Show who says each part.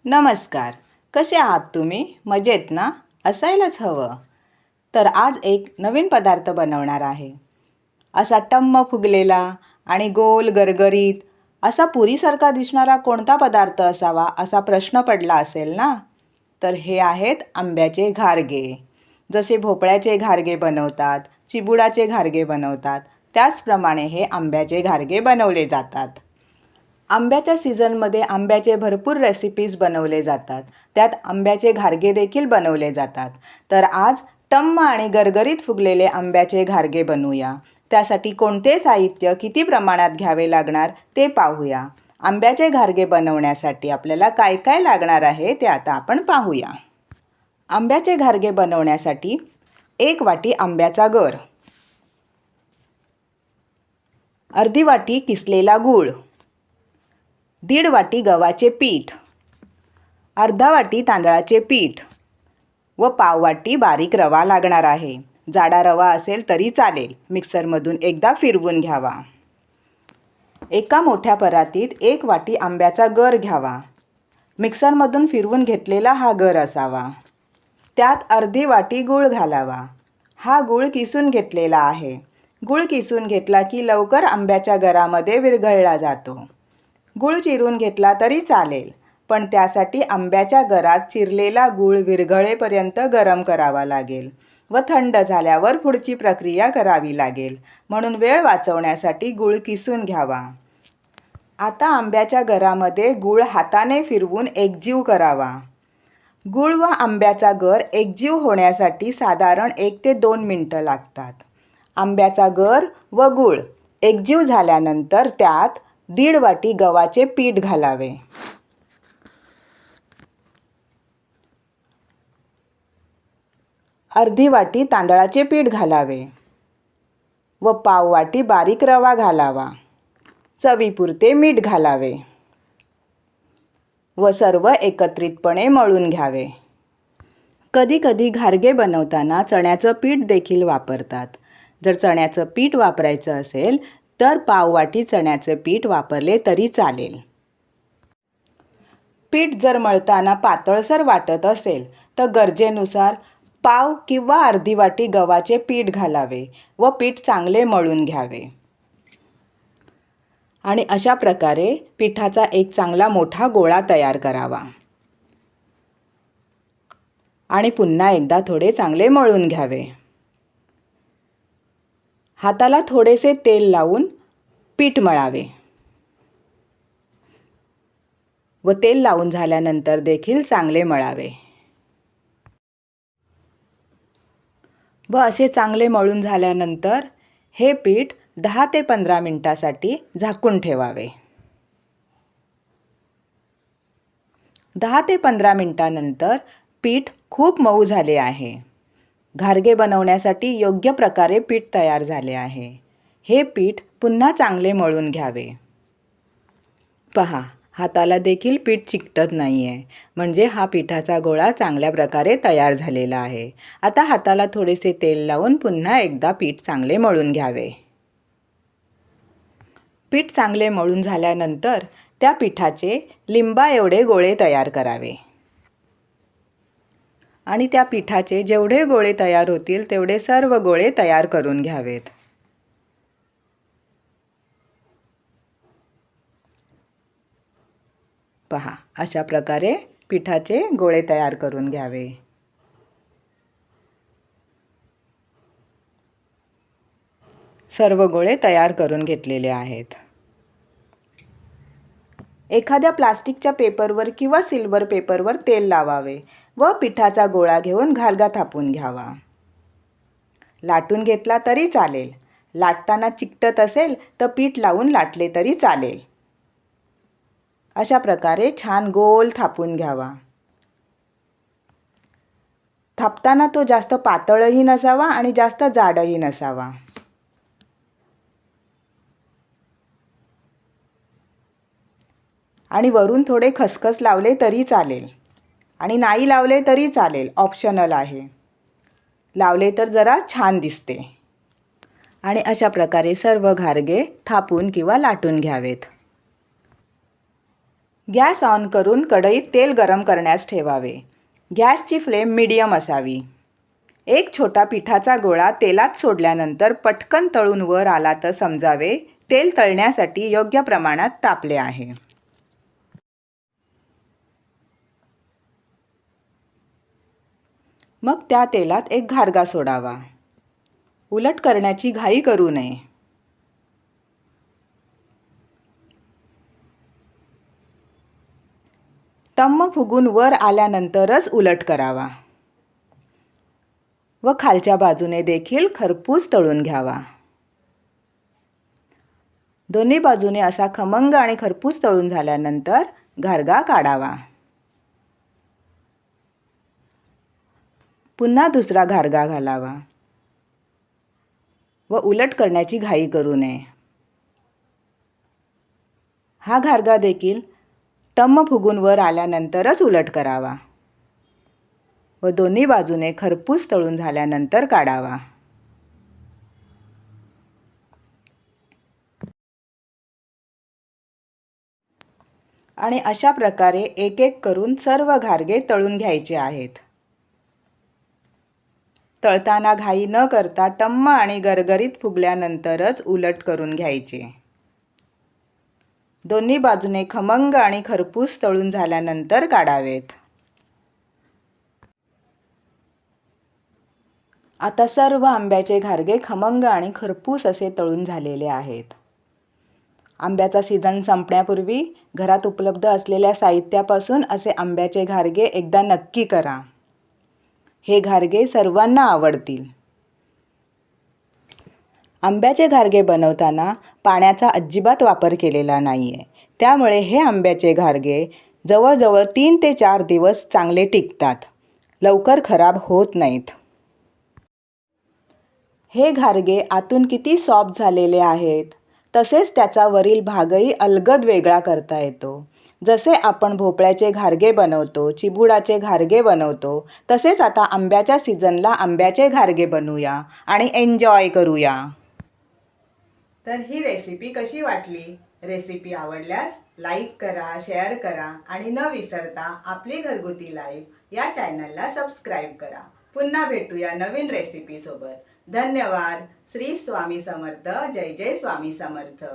Speaker 1: नमस्कार. कसे आहात तुम्ही? मजेत ना? असायलाच हवं. तर आज एक नवीन पदार्थ बनवणार आहे. असा टम्म फुगलेला आणि गोल गरगरीत असा पुरीसारखा दिसणारा कोणता पदार्थ असावा असा प्रश्न पडला असेल ना? तर हे आहेत आंब्याचे घारगे. जसे भोपळ्याचे घारगे बनवतात, चिबुडाचे घारगे बनवतात, त्याचप्रमाणे हे आंब्याचे घारगे बनवले जातात. आंब्याच्या सीझनमध्ये आंब्याचे भरपूर रेसिपीज बनवले जातात. त्यात आंब्याचे घारगे देखील बनवले जातात. तर आज टम्म आणि गरगरीत फुगलेले आंब्याचे घारगे बनवूया. त्यासाठी कोणते साहित्य किती प्रमाणात घ्यावे लागणार ते पाहूया. आंब्याचे घारगे बनवण्यासाठी आपल्याला काय काय लागणार आहे ते आता आपण पाहूया. आंब्याचे घारगे बनवण्यासाठी 1 वाटी आंब्याचा गर, अर्धी वाटी किसलेला गूळ, 1.5 वाटी गव्हाचे पीठ, अर्धा वाटी तांदळाचे पीठ व पाव वाटी बारीक रवा लागणार आहे. जाडा रवा असेल तरी चालेल. मिक्सरमधून एकदा फिरवून घ्यावा. एका मोठ्या परातीत 1 वाटी आंब्याचा गर घ्यावा. मिक्सरमधून फिरवून घेतलेला हा गर असावा. त्यात अर्धी वाटी गूळ घालावा. हा गूळ किसून घेतलेला आहे. गूळ किसून घेतला की लवकर आंब्याच्या गरामध्ये विरघळला जातो. गूळ चिरून घेतला तरी चालेल, पण त्यासाठी आंब्याच्या गरात चिरलेला गूळ विरघळेपर्यंत गरम करावा लागेल व थंड झाल्यावर पुढची प्रक्रिया करावी लागेल. म्हणून वेळ वाचवण्यासाठी गूळ किसून घ्यावा. आता आंब्याच्या गरामध्ये गूळ हाताने फिरवून एकजीव करावा. गूळ व आंब्याचा गर एकजीव होण्यासाठी साधारण 1 ते 2 मिनिटं लागतात. आंब्याचा गर व गूळ एकजीव झाल्यानंतर त्यात 1.5 वाटी गव्हाचे पीठ घालावे. अर्धी वाटी तांदळाचे पीठ घालावे व पाव वाटी बारीक रवा घालावा. चवीपुरते मीठ घालावे व सर्व एकत्रितपणे मळून घ्यावे. कधीकधी घारगे बनवताना चण्याचं पीठ देखील वापरतात. जर चण्याचं पीठ वापरायचं असेल तर पाव वाटी चण्याचे पीठ वापरले तरी चालेल. पीठ जर मळताना पातळसर वाटत असेल तर गरजेनुसार पाव किंवा अर्धी वाटी गव्हाचे पीठ घालावे व पीठ चांगले मळून घ्यावे. आणि अशा प्रकारे पिठाचा एक चांगला मोठा गोळा तयार करावा. आणि पुन्हा एकदा थोडे चांगले मळून घ्यावे. हाताला थोडेसे तेल लावून पीठ मळावे व तेल लावून झाल्यानंतर देखील चांगले मळावे व असे चांगले मळून झाल्यानंतर हे पीठ 10 ते 15 मिनिटासाठी झाकून ठेवावे. 10 ते 15 मिनिटांनंतर पीठ खूप मऊ झाले आहे. घारगे बनवण्यासाठी योग्य प्रकारे पीठ तयार झाले आहे. हे पीठ पुन्हा चांगले मळून घ्यावे. पहा, हाताला देखील पीठ चिकटत नाही आहे, म्हणजे हा पिठाचा गोळा चांगल्या प्रकारे तयार झालेला आहे. आता हाताला थोडेसे तेल लावून पुन्हा एकदा पीठ चांगले मळून घ्यावे. पीठ चांगले मळून झाल्यानंतर त्या पिठाचे लिंबा एवढे गोळे तयार करावे. आणि त्या पिठाचे जेवढे गोळे तयार होतील तेवढे सर्व गोळे तयार करून घ्यावेत. पहा, अशा प्रकारे पिठाचे गोळे तयार करून घ्यावे. सर्व गोळे तयार करून घेतलेले आहेत. एखाद्या प्लास्टिकच्या पेपरवर किंवा सिल्वर पेपरवर तेल लावावे व पिठाचा गोळा घेऊन घारगा थापून घ्यावा. लाटून घेतला तरी चालेल. लाटताना चिकटत असेल तर पीठ लावून लाटले तरी चालेल. अशा प्रकारे छान गोल थापून घ्यावा. थापताना तो जास्त पातळही नसावा आणि जास्त जाडही नसावा. आणि वरून थोडे खसखस लावले तरी चालेल आणि नाही लावले तरी चालेल, ऑप्शनल आहे. लावले तर जरा छान दिसते. आणि अशा प्रकारे सर्व घारगे थापून किंवा लाटून घ्यावेत. गॅस ऑन करून कढईत तेल गरम करण्यास ठेवावे. गॅसची फ्लेम मीडियम असावी. एक छोटा पिठाचा गोळा तेलात सोडल्यानंतर पटकन तळून वर आला तर समजावे तेल तळण्यासाठी योग्य प्रमाणात तापले आहे. मग त्या तेलात एक घारगा सोडावा. उलट करण्याची घाई करू नये. टम्म फुगून वर आल्यानंतरच उलट करावा व खालच्या बाजूने देखील खरपूस तळून घ्यावा. दोन्ही बाजूने असा खमंग आणि खरपूस तळून झाल्यानंतर घारगा काढावा. पुन्हा दुसरा घारगा घालावा व उलट करण्याची घाई करू नये. हा घारगा देखील टम्म फुगून वर आल्यानंतरच उलट करावा व दोन्ही बाजूने खरपूस तळून झाल्यानंतर काढावा. आणि अशा प्रकारे एक एक करून सर्व घारगे तळून घ्यायचे आहेत. तळताना घाई न करता टम्म आणि गरगरीत फुगल्यानंतरच उलट करून घ्यायचे. दोन्ही बाजूने खमंग आणि खरपूस तळून झाल्यानंतर काढावेत. आता सर्व आंब्याचे घारगे खमंग आणि खरपूस असे तळून झालेले आहेत. आंब्याचा सीझन संपण्यापूर्वी घरात उपलब्ध असलेल्या साहित्यापासून असे आंब्याचे घारगे एकदा नक्की करा. हे घारगे सर्वांना आवडतील. आंब्याचे घारगे बनवताना पाण्याचा अजिबात वापर केलेला नाही आहे. त्यामुळे हे आंब्याचे घारगे जवळजवळ 3 ते 4 दिवस चांगले टिकतात. लवकर खराब होत नाहीत. हे घारगे आतून किती सॉफ्ट झालेले आहेत. तसेच त्याचा वरील भागही अलगद वेगळा करता येतो. जसे आपण भोपळ्याचे घारगे बनवतो, चिबुडाचे घारगे बनवतो, तसेच आता आंब्याच्या सीझनला आंब्याचे घारगे बनवूया आणि एन्जॉय करूया. तर ही रेसिपी कशी वाटली? रेसिपी आवडल्यास लाईक करा, शेअर करा आणि न विसरता आपली घरगुती लाईफ या चॅनलला सबस्क्राईब करा. पुन्हा भेटूया नवीन रेसिपी सोबत. धन्यवाद. श्री स्वामी समर्थ. जय जय स्वामी समर्थ.